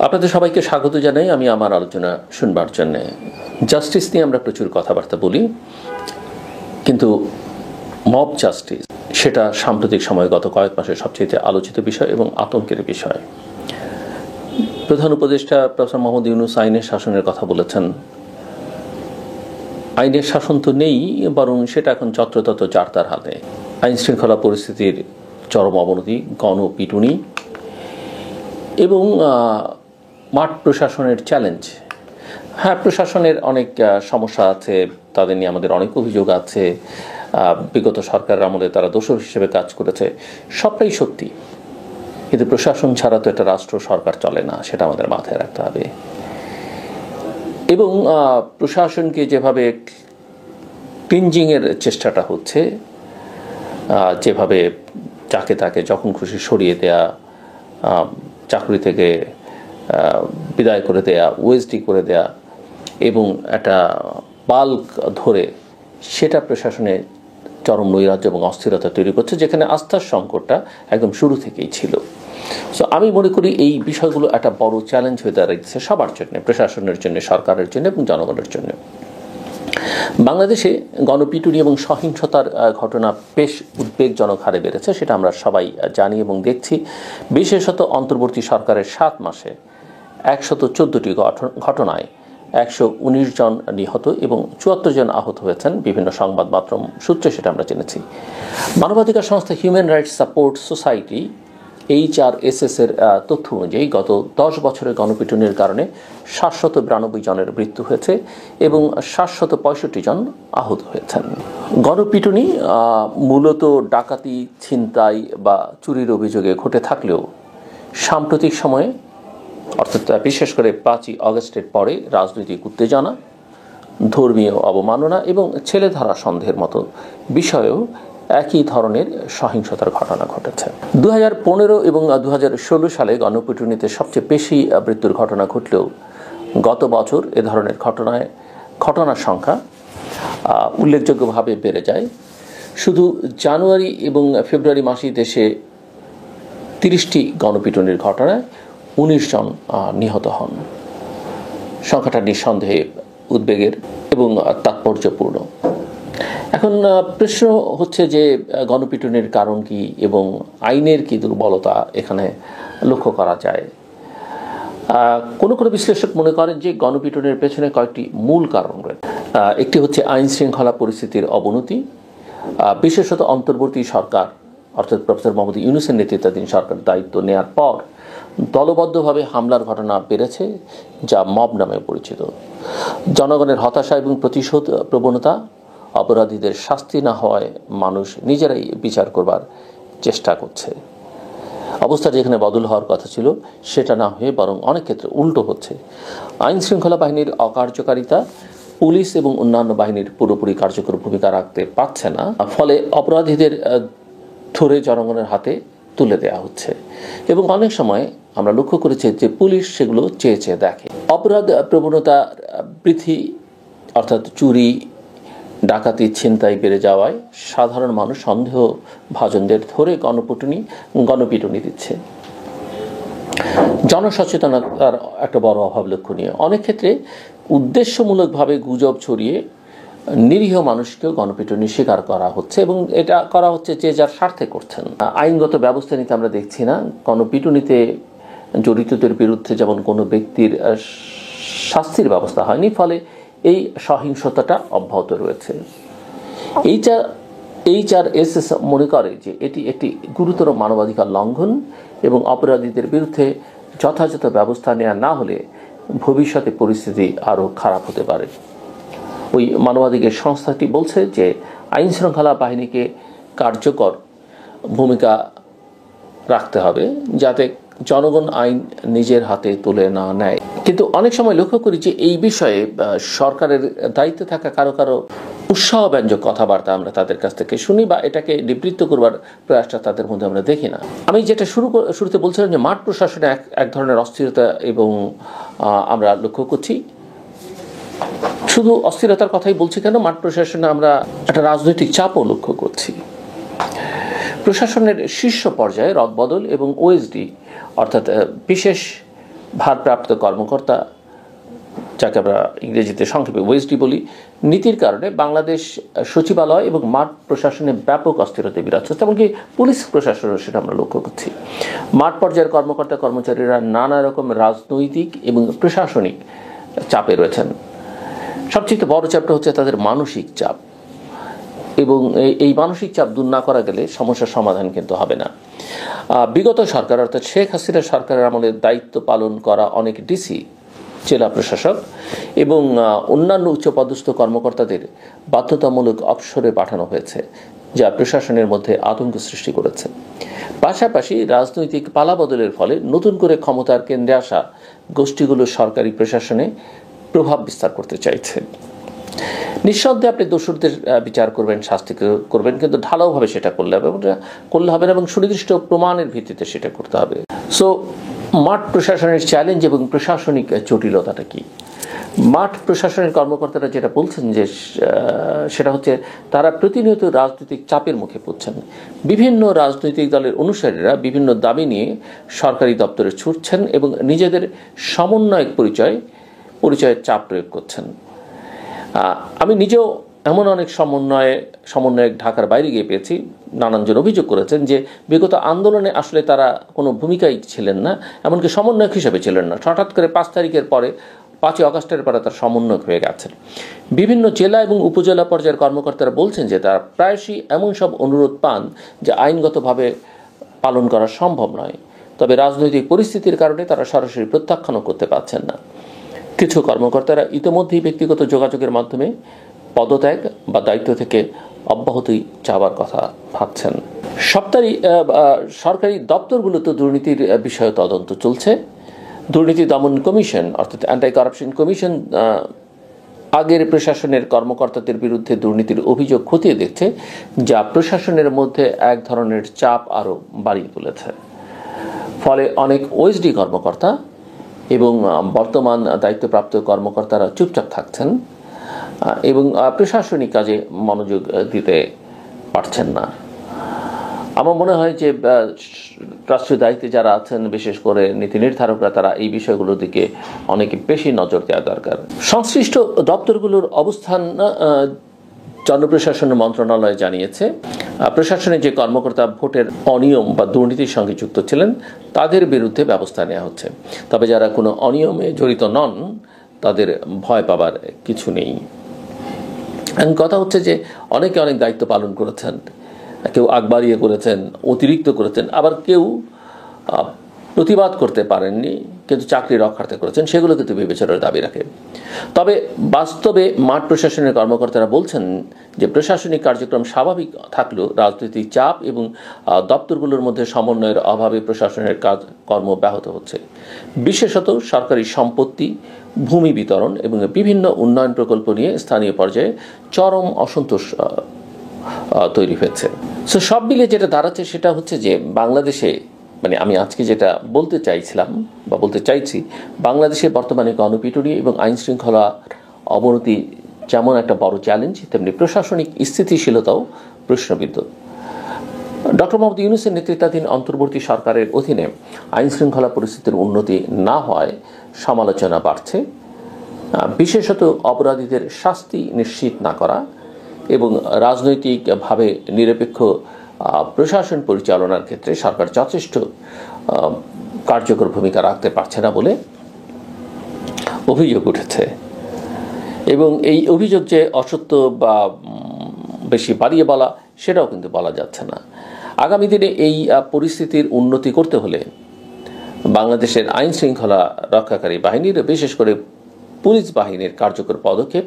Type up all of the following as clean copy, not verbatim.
আপনাদের সবাইকে স্বাগত জানাই। আমি আমার আলোচনা শুনবার জন্য। জাস্টিস নিয়ে আমরা প্রচুর কথাবার্তা বলি, কিন্তু মব জাস্টিস সেটা সাম্প্রতিক সময়ে গত কয়েক মাসের সবচেয়ে আলোচিত বিষয় এবং আতঙ্কের বিষয়। প্রধান উপদেষ্টা প্রফেসর মোহাম্মদ ইউনূস আইনের শাসনের কথা বলেছেন। আইনের শাসন তো নেই, বরং সেটা এখন যত্রতত্র যার তার হাতে। আইন শৃঙ্খলা পরিস্থিতির চরম অবনতি, গণপিটুনি এবং মাঠ প্রশাসনের চ্যালেঞ্জ। হ্যাঁ, প্রশাসনের অনেক সমস্যা আছে, তাদের নিয়ে আমাদের অনেক অভিযোগ আছে। বিগত সরকারের আমলে তারা দোষর হিসেবে কাজ করেছে, সবটাই সত্যি। কিন্তু প্রশাসন ছাড়া তো একটা রাষ্ট্র সরকার চলে না, সেটা আমাদের মাথায় রাখতে হবে। এবং প্রশাসনকে যেভাবে ক্লিনজিংয়ের চেষ্টাটা হচ্ছে, যেভাবে যাকে তাকে যখন খুশি সরিয়ে দেয়া, চাকরি থেকে বিদায় করে দেয়া, ওএসডি করে দেয়া এবং একটা বাল্ক ধরে, সেটা প্রশাসনে চরম নৈরাজ্য এবং অস্থিরতা তৈরি করছে, যেখানে আস্থার সংকটটা একদম শুরু থেকেই ছিল। সো আমি মনে করি এই বিষয়গুলো একটা বড় চ্যালেঞ্জ হয়ে দাঁড়িয়েছে সবার জন্য, প্রশাসনের জন্য, সরকারের জন্য এবং জনগণের জন্য। বাংলাদেশে গণপিটুনি এবং সহিংসতার ঘটনা বেশ উদ্বেগজনক হারে বেড়েছে, সেটা আমরা সবাই জানি এবং দেখছি। বিশেষত অন্তর্বর্তী সরকারের 7 মাসে 114টি ঘটনায় 119 জন নিহত এবং 74 জন আহত হয়েছেন। বিভিন্ন সংবাদ মাধ্যম সূত্রে সেটা আমরা জেনেছি। মানবাধিকার সংস্থা human rights support society HRSS এর তথ্য অনুযায়ী গত 10 বছরের গণপিটুনির কারণে 792 জনের মৃত্যু হয়েছে এবং 765 জন আহত হয়েছেন। গণপিটুনি মূলত ডাকাতি, ছিনতাই বা চুরির অভিযোগে ঘটে থাকলেও সাম্প্রতিক সময়ে, অর্থাৎ বিশেষ করে 5ই আগস্টের পরে, রাজনৈতিক উত্তেজনা, ধর্মীয় অবমাননা এবং ছেলেধরা সন্দেহের মতো বিষয়েও একই ধরনের সহিংসতার ঘটনা ঘটেছে। 2015 এবং 2016 সালে গণপিটুনিতে সবচেয়ে বেশি মৃত্যুর ঘটনা ঘটলেও গত বছর এ ধরনের ঘটনার সংখ্যা উল্লেখযোগ্যভাবে বেড়ে যায়। শুধু জানুয়ারি এবং ফেব্রুয়ারি মাসেই দেশে 30টি গণপিটুনির ঘটনায় 19 জন নিহত হন। সংখ্যাটা নিঃসন্দেহে উদ্বেগের এবং তাৎপর্যপূর্ণ। এখন প্রশ্ন হচ্ছে যে গণপিটুনির কারণ কি এবং আইনের কি দুর্বলতা এখানে লক্ষ্য করা যায়। কোনো বিশ্লেষক মনে করেন যে গণপিটুনির পেছনে কয়েকটি মূল কারণ রয়েছে। একটি হচ্ছে আইন শৃঙ্খলা পরিস্থিতির অবনতি, বিশেষত অন্তর্বর্তী সরকার অর্থাৎ প্রফেসর মোহাম্মদ ইউনূসের নেতৃত্বাধীন সরকার দায়িত্ব নেওয়ার পর দলবদ্ধভাবে হামলার ঘটনা বেড়েছে, যা মব নামে পরিচিত। জনগণের হতাশা এবং প্রতিশোধ প্রবণতা, অপরাধীদের শাস্তি না হওয়ায় মানুষ নিজেরাই বিচার করবার চেষ্টা করছে। অবস্থা যেখানে বদল হওয়ার কথা ছিল সেটা না হয়ে বরং অনেক ক্ষেত্রে উল্টো হচ্ছে। আইন শৃঙ্খলা বাহিনীর অকার্যকারিতা, পুলিশ এবং অন্যান্য বাহিনীর পুরোপুরি কার্যকর ভূমিকা রাখতে পারছে না, ফলে অপরাধীদের ধরে জনগণের হাতে তুলে দেওয়া হচ্ছে এবং অনেক সময় আমরা লক্ষ্য করেছি যে পুলিশ সেগুলো চেয়ে চেয়ে দেখে। অপরাধ প্রবণতা বৃদ্ধি, অর্থাৎ চুরি, ডাকাতি, ছিনতাই বেড়ে যাওয়ায় সাধারণ মানুষ সন্দেহভাজনদের ধরে গণপিটুনি দিচ্ছে। জনসচেতনতার একটা বড় অভাব লক্ষণীয়। অনেক ক্ষেত্রে উদ্দেশ্যমূলকভাবে গুজব ছড়িয়ে নিরীহ মানুষকেও গণপিটুনি শিকার করা হচ্ছে এবং এটা করা হচ্ছে যে যার স্বার্থে করছেন। আইনগত ব্যবস্থা নিতে আমরা দেখছি না। গণপিটুনিতে জড়িতদের বিরুদ্ধে যেমন কোনো ব্যক্তির শাস্তির ব্যবস্থা হয়নি, ফলে এই সহিংসতাটা অব্যাহত রয়েছে। HRSS মনে করে যে এটি একটি গুরুতর মানবাধিকার লঙ্ঘন এবং অপরাধীদের বিরুদ্ধে যথাযথ ব্যবস্থা নেওয়া না হলে ভবিষ্যতে পরিস্থিতি আরও খারাপ হতে পারে। ওই মানবাধিকার সংস্থাটি বলছে যে আইন শৃঙ্খলা বাহিনীকে কার্যকর ভূমিকা রাখতে হবে যাতে জনগণ আইন নিজের হাতে তুলে না নেয়। কিন্তু অনেক সময় লক্ষ্য করি যে এই বিষয়ে সরকারের দায়িত্বে থাকা কারো উৎসাহব্যঞ্জক কথাবার্তা আমরা তাদের কাছ থেকে শুনি বা এটাকে নিবৃত্ত করবার প্রয়াসটা তাদের মধ্যে আমরা দেখি না। আমি যেটা শুরুতে বলছিলাম যে মাঠ প্রশাসনে এক ধরনের অস্থিরতা এবং আমরা লক্ষ্য করছি। শুধু অস্থিরতার কথাই বলছি কেন, মাঠ প্রশাসনে আমরা একটা রাজনৈতিক চাপও লক্ষ্য করছি। প্রশাসনের শীর্ষ পর্যায়ে রদবদল এবং ওএসডি অর্থাৎ বিশেষ ভারপ্রাপ্ত কর্মকর্তা, যাকে আমরা ইংরেজিতে সংক্ষেপে ওএসডি বলি, নীতির কারণে বাংলাদেশ সচিবালয় এবং মাঠ প্রশাসনে ব্যাপক অস্থিরতা বিরাজ করছে। এমনকি পুলিশ প্রশাসনও সেটা আমরা লক্ষ্য করছি। মাঠ পর্যায়ের কর্মকর্তা কর্মচারীরা নানা রকম রাজনৈতিক এবং প্রশাসনিক চাপে রয়েছেন। সবচেয়ে বড় চাপটা হচ্ছে তাদের মানসিক চাপ, এবং এই মানসিক চাপ দূর না করা গেলে সমস্যার সমাধান কিন্তু হবে না। বিগত সরকার অর্থাৎ শেখ হাসিনা সরকারের আমলে দায়িত্ব পালন করা অনেক ডিসি, জেলা প্রশাসক এবং অন্যান্য উচ্চপদস্থ কর্মকর্তাদের বাধ্যতামূলক অবসরে পাঠানো হয়েছে, যা প্রশাসনের মধ্যে আতঙ্ক সৃষ্টি করেছে। পাশাপাশি রাজনৈতিক পালাবদলের ফলে নতুন করে ক্ষমতার কেন্দ্রে আসা গোষ্ঠীগুলো সরকারি প্রশাসনে প্রভাব বিস্তার করতে চাইছে। নিঃসন্দেহে আপনি দোষরদের বিচার করবেন, শাস্তি করবেন, কিন্তু ঢালাওভাবে সেটা করলে হবে না এবং সুনির্দিষ্ট প্রমাণের ভিত্তিতে সেটা করতে হবে। সো মাঠ প্রশাসনের চ্যালেঞ্জ এবং প্রশাসনিক জটিলতাটা কি? মাঠ প্রশাসনের কর্মকর্তারা যেটা বলছেন যে সেটা হচ্ছে তারা প্রতিনিয়ত রাজনৈতিক চাপের মুখে পড়ছেন। বিভিন্ন রাজনৈতিক দলের অনুসারীরা বিভিন্ন দাবি নিয়ে সরকারি দপ্তরে ছুটছেন এবং নিজেদের সমন্বয়ক পরিচয়ের চাপ প্রয়োগ করছেন। আমি নিজেও এমন অনেক সমন্বয়ক ঢাকার বাইরে গিয়ে পেয়েছি। নানানজন অভিযোগ করেছেন যে বিগত আন্দোলনে আসলে তারা কোনো ভূমিকাই ছিলেন না, এমনকি সমন্বয়ক হিসেবে ছিলেন না। হঠাৎ করে 5 তারিখের পরে 5ই আগস্টের পরে তার সমন্বয়ক হয়ে গেছেন। বিভিন্ন জেলা এবং উপজেলা পর্যায়ের কর্মকর্তারা বলছেন যে তারা প্রায়শই এমন সব অনুরোধ পান যা আইনগতভাবে পালন করা সম্ভব নয়, তবে রাজনৈতিক পরিস্থিতির কারণে তারা সরাসরি প্রত্যাখ্যানও করতে পারছেন না। কিছু কর্মকর্তারা ইতিমধ্যেই ব্যক্তিগত যোগাযোগের মাধ্যমে পদত্যাগ বা দায়িত্ব থেকে অব্যাহতি চাওয়ার কথা ভাবছেন। সরকারি দপ্তরগুলোতে দুর্নীতির বিষয়ে তদন্ত চলছে। দুর্নীতি দমন কমিশন অর্থাৎ অ্যান্টি কারাপশন কমিশন আগের প্রশাসনের কর্মকর্তাদের বিরুদ্ধে দুর্নীতির অভিযোগ খতিয়ে দেখছে, যা প্রশাসনের মধ্যে এক ধরনের চাপ আরও বাড়িয়ে তুলেছে। ফলে অনেক ওএসডি কর্মকর্তা এবং বর্তমান দায়িত্বপ্রাপ্ত কর্মকর্তারা চুপচাপ থাকছেন এবং প্রশাসনিক কাজে মনোযোগ দিতে পারছেন না। আমার মনে হয় যে রাষ্ট্রীয় দায়িত্বে যারা আছেন, বিশেষ করে নীতি নির্ধারকরা, তারা এই বিষয়গুলোর দিকে অনেক বেশি নজর দেওয়া দরকার। সংশ্লিষ্ট দপ্তরগুলোর অবস্থান জনপ্রশাসন মন্ত্রণালয় জানিয়েছে, প্রশাসনের যে কর্মকর্তা ভোটের অনিয়ম বা দুর্নীতির সঙ্গে যুক্ত ছিলেন তাদের বিরুদ্ধে ব্যবস্থা নেওয়া হচ্ছে। তবে যারা কোনো অনিয়মে জড়িত নন তাদের ভয় পাবার কিছু নেই। কথা হচ্ছে যে অনেকে অনেক দায়িত্ব পালন করেছেন, কেউ আগবাড়িয়ে করেছেন, অতিরিক্ত করেছেন, আবার কেউ প্রতিবাদ করতে পারেননি কিন্তু চাকরি রক্ষার্থে করেছেন, সেগুলো কিন্তু বিবেচনার দাবি রাখে। তবে বাস্তবে মাঠ প্রশাসনের কর্মকর্তারা বলছেন যে প্রশাসনিক কার্যক্রম স্বাভাবিক থাকলেও রাজনৈতিক চাপ এবং দপ্তরগুলোর মধ্যে সমন্বয়ের অভাবে প্রশাসনের কর্ম ব্যাহত হচ্ছে। বিশেষত সরকারি সম্পত্তি, ভূমি বিতরণ এবং বিভিন্ন উন্নয়ন প্রকল্প নিয়ে স্থানীয় পর্যায়ে চরম অসন্তোষ তৈরি হয়েছে। সো সব মিলিয়ে যেটা দাঁড়াচ্ছে সেটা হচ্ছে যে বাংলাদেশে, মানে আমি আজকে যেটা বলতে চাইছিলাম বা বলতে চাইছি, বাংলাদেশে বর্তমানে গণপিটুনি এবং আইন শৃঙ্খলার অবনতি যেমন একটা বড় চ্যালেঞ্জ, তেমনি প্রশাসনিক স্থিতিশীলতাও প্রশ্নবিদ্ধ। ডক্টর মোহাম্মদ ইউনূসের নেতৃত্বাধীন অন্তর্বর্তী সরকারের অধীনে আইন শৃঙ্খলা পরিস্থিতির উন্নতি না হওয়ায় সমালোচনা বাড়ছে। বিশেষত অপরাধীদের শাস্তি নিশ্চিত না করা এবং রাজনৈতিকভাবে নিরপেক্ষ প্রশাসন পরিচালনার ক্ষেত্রে সরকার যথেষ্ট কার্যকর ভূমিকা রাখতে পারছে না বলে অভিযোগ উঠেছে। এবং এই অভিযোগ যে অসত্য বা বেশি বাড়িয়ে বলা, সেটাও কিন্তু বলা যাচ্ছে না। আগামী দিনে এই পরিস্থিতির উন্নতি করতে হলে বাংলাদেশের আইন শৃঙ্খলা রক্ষাকারী বাহিনীর, বিশেষ করে পুলিশ বাহিনীর কার্যকর পদক্ষেপ,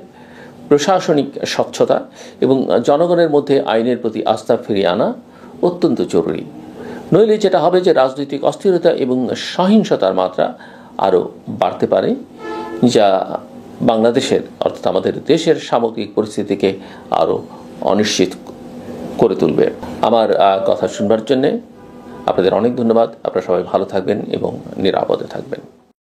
প্রশাসনিক স্বচ্ছতা এবং জনগণের মধ্যে আইনের প্রতি আস্থা ফিরিয়ে আনা অত্যন্ত জরুরি। নইলে যেটা হবে যে রাজনৈতিক অস্থিরতা এবং সহিংসতার মাত্রা আরও বাড়তে পারে, যা বাংলাদেশের অর্থাৎ আমাদের দেশের সামগ্রিক পরিস্থিতিকে আরও অনিশ্চিত করে তুলবে। আমার কথা শুনবার জন্যে আপনাদের অনেক ধন্যবাদ। আপনারা সবাই ভালো থাকবেন এবং নিরাপদে থাকবেন।